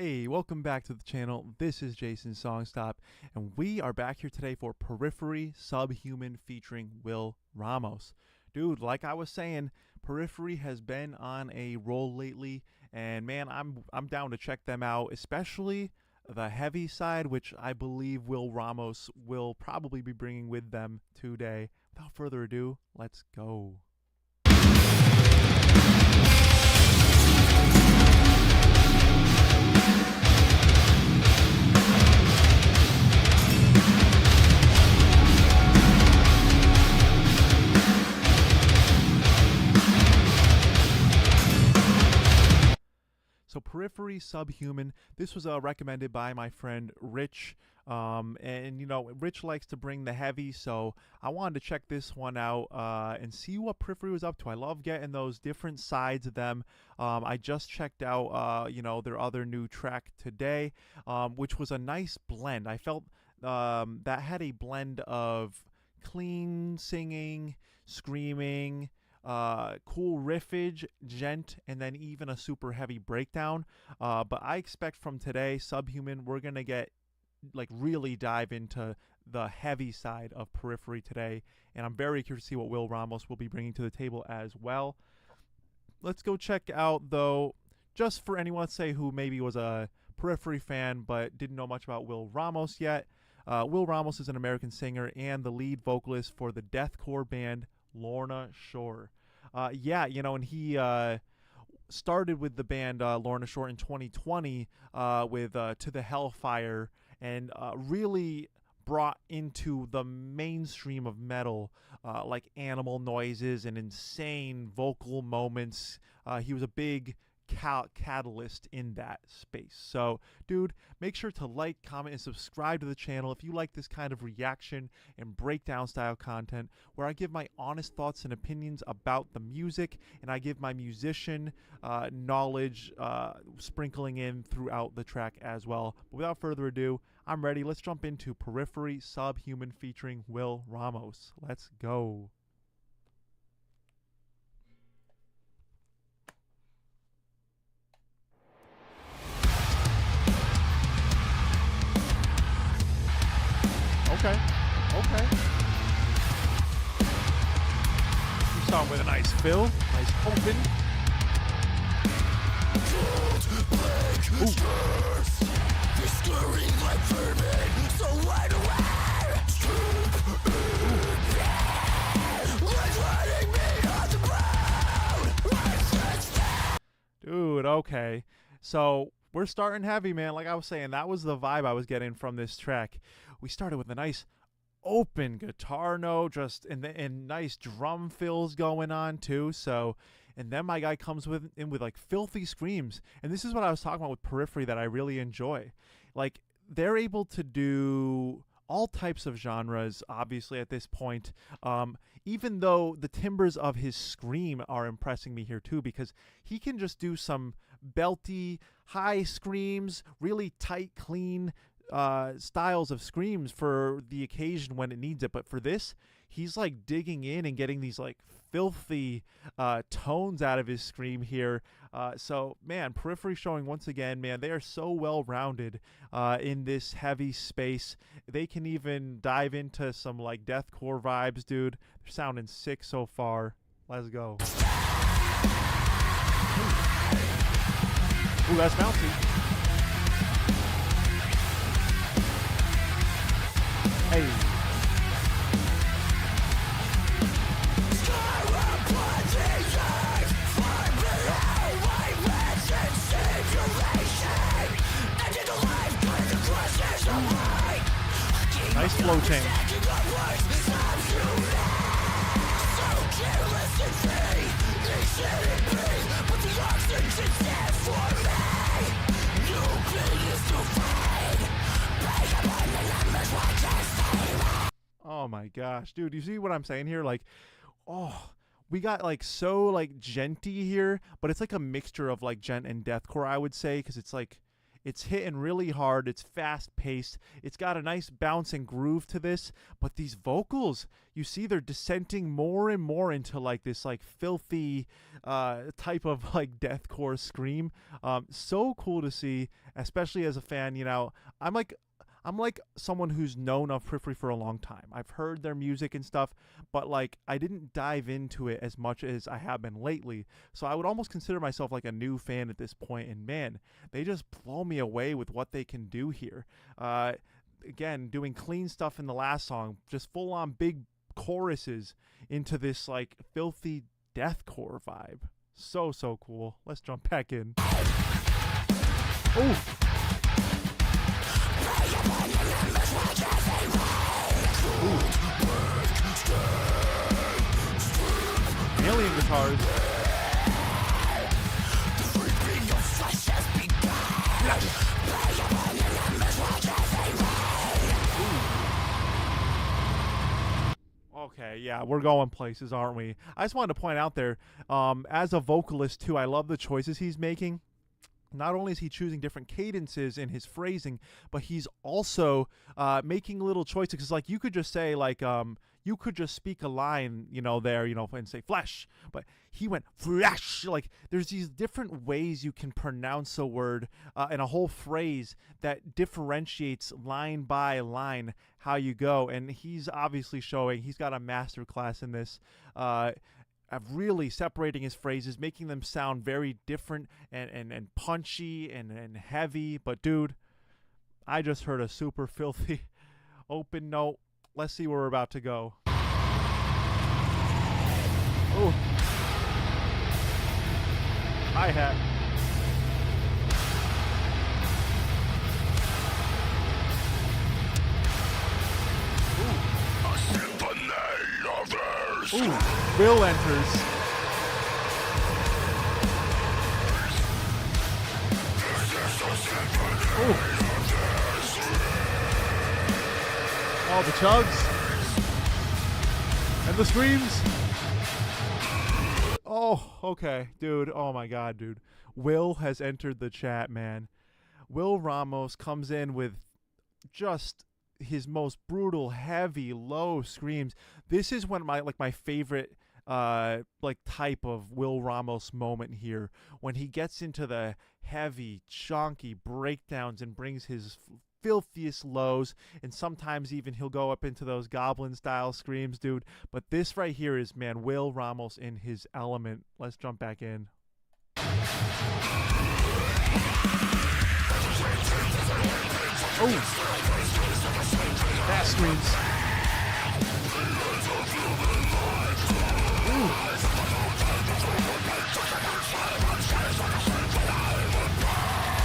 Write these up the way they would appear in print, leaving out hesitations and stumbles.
Hey, welcome back to the channel. This is Jason Songstop, and we are back here today for Periphery Subhuman featuring Will Ramos. Dude, like I was saying, Periphery has been on a roll lately, and man, I'm down to check them out, especially the heavy side, which I believe Will Ramos will probably be bringing with them today. Without further ado, let's go. So Periphery Subhuman, this was recommended by my friend Rich, and you know, Rich likes to bring the heavy, so I wanted to check this one out and see what Periphery was up to. I love getting those different sides of them. I just checked out, you know, their other new track today, which was a nice blend. I felt that had a blend of clean singing, screaming, cool riffage, gent, and then even a super heavy breakdown. But I expect from today, Subhuman, we're gonna get like really dive into the heavy side of Periphery today, and I'm very curious to see what Will Ramos will be bringing to the table as well. Let's go check out though, just for anyone, let's say, who maybe was a Periphery fan but didn't know much about Will Ramos yet. Will Ramos is an American singer and the lead vocalist for the deathcore band Lorna Shore. Yeah, you know, and he started with the band Lorna Shore in 2020 with To the Hellfire, and really brought into the mainstream of metal like animal noises and insane vocal moments. He was a big catalyst in that space. So dude, make sure to like, comment, and subscribe to the channel if you like this kind of reaction and breakdown style content where I give my honest thoughts and opinions about the music, and I give my musician knowledge sprinkling in throughout the track as well. But without further ado, I'm ready. Let's jump into Periphery Subhuman featuring Will Ramos. Let's go. Okay. You start with a nice fill, nice open. Dude, okay. So we're starting heavy, man. Like I was saying, that was the vibe I was getting from this track. We started with a nice open guitar note, just and nice drum fills going on too. So, and then my guy comes in with like filthy screams. And this is what I was talking about with Periphery that I really enjoy. Like, they're able to do all types of genres, obviously, at this point. Even though the timbres of his scream are impressing me here too, because he can just do some belty, high screams, really tight, clean styles of screams for the occasion when it needs it. But for this, he's like digging in and getting these like filthy tones out of his scream here. So man, Periphery showing once again, man, they are so well rounded in this heavy space. They can even dive into some like deathcore vibes, dude. They're sounding sick so far. Let's go. Ooh, that's bouncy. Hey. Nice flow change. Oh my gosh, dude, you see what I'm saying here? Like, oh, we got like so like genty here, but it's like a mixture of like gent and deathcore, I would say, because it's like It's hitting really hard. It's fast paced. It's got a nice bounce and groove to this. But these vocals, you see, they're descending more and more into like this like filthy type of like deathcore scream. So cool to see, especially as a fan. You know, I'm like someone who's known of Periphery for a long time. I've heard their music and stuff, but like I didn't dive into it as much as I have been lately. So I would almost consider myself like a new fan at this point. And man, they just blow me away with what they can do here. Again, doing clean stuff in the last song, just full on big choruses into this like filthy deathcore vibe. So cool. Let's jump back in. Oh. Alien guitars. Okay, yeah, we're going places, aren't we? I just wanted to point out there, as a vocalist too, I love the choices he's making. Not only is he choosing different cadences in his phrasing, but he's also making little choices. Because like you could just say like you could just speak a line, you know, there, you know, and say flesh, but he went flesh. Like there's these different ways you can pronounce a word and a whole phrase that differentiates line by line how you go. And he's obviously showing he's got a master class in this. Of really separating his phrases, making them sound very different and punchy and heavy. But dude, I just heard a super filthy open note. Let's see where we're about to go. Oh, hi-hat. Ooh, Will enters. Ooh. Oh, the chugs. And the screams. Oh, okay, dude. Oh my god, dude. Will has entered the chat, man. Will Ramos comes in with just his most brutal, heavy, low screams. This is one of my favorite like type of Will Ramos moment here, when he gets into the heavy, chunky breakdowns and brings his filthiest lows, and sometimes even he'll go up into those goblin style screams, dude. But this right here is, man, Will Ramos in his element. Let's jump back in. Oh, fast screams. Ooh.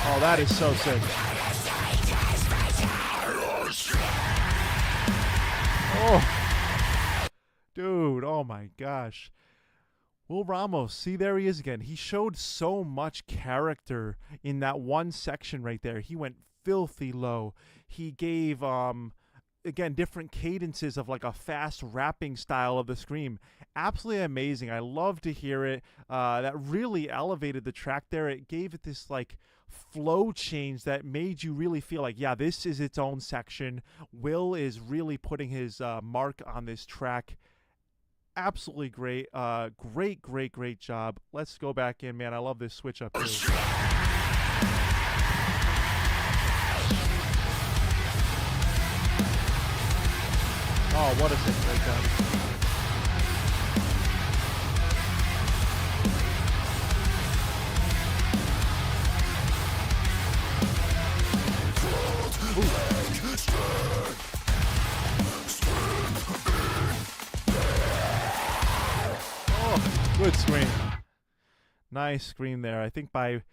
Oh, that is so sick. Oh, dude, oh my gosh. Will Ramos, see, there he is again. He showed so much character in that one section right there. He went filthy low. He gave again, different cadences of like a fast rapping style of the scream. Absolutely amazing. I love to hear it. That really elevated the track there. It gave it this like flow change that made you really feel like, yeah, this is its own section. Will is really putting his mark on this track. Absolutely great. Great job. Let's go back in, man. I love this switch up here. Oh, what a sick breakdown. Oh, good scream. Nice scream there. I think I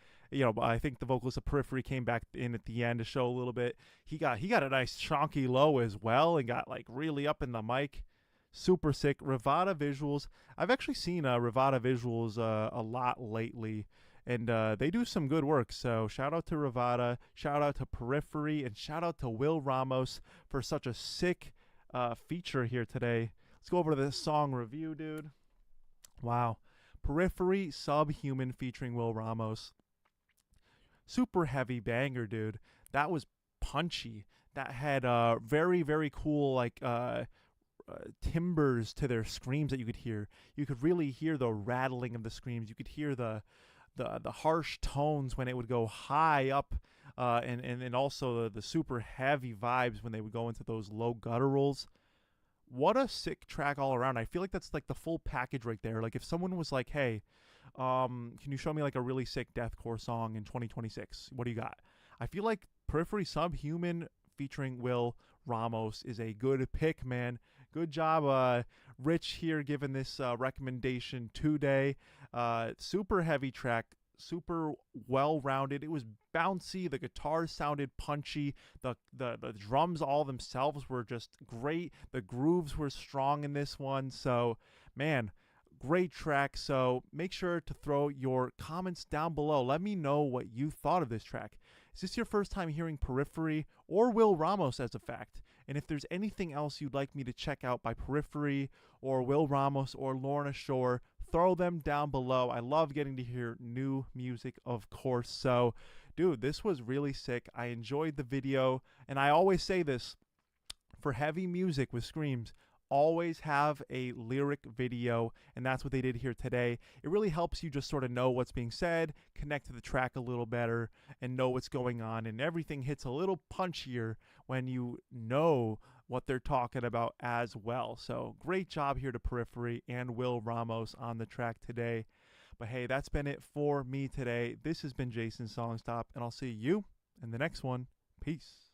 think the vocalist of Periphery came back in at the end to show a little bit. He got a nice chonky low as well, and got like really up in the mic. Super sick. Rivada visuals. I've actually seen Rivada visuals a lot lately, and they do some good work. So shout out to Rivada, shout out to Periphery, and shout out to Will Ramos for such a sick feature here today. Let's go over to this song review, dude. Wow. Periphery, Subhuman featuring Will Ramos. super heavy banger, dude. That was punchy. That had very very cool like timbers to their screams that you could hear. You could really hear the rattling of the screams. You could hear the harsh tones when it would go high up, and also the super heavy vibes when they would go into those low gutturals. What a sick track all around. I feel like that's like the full package right there. Like if someone was like, "Hey, can you show me like a really sick deathcore song in 2026? What do you got?" I feel like Periphery Subhuman featuring Will Ramos is a good pick, man. Good job, Rich here giving this recommendation today. Super heavy track, super well rounded. It was bouncy. The guitars sounded punchy. The drums all themselves were just great. The grooves were strong in this one. So, man, great track. So make sure to throw your comments down below. Let me know what you thought of this track. Is this your first time hearing Periphery or Will Ramos as a fact? And if there's anything else you'd like me to check out by Periphery or Will Ramos or Lorna Shore, throw them down below. I love getting to hear new music, of course. So, dude, this was really sick. I enjoyed the video. And I always say this, for heavy music with screams, always have a lyric video, and that's what they did here today. It really helps you just sort of know what's being said, connect to the track a little better, and know what's going on, and everything hits a little punchier when you know what they're talking about as well. So great job here to Periphery and Will Ramos on the track today. But hey, that's been it for me today. This has been Jason Songstop, and I'll see you in the next one. Peace.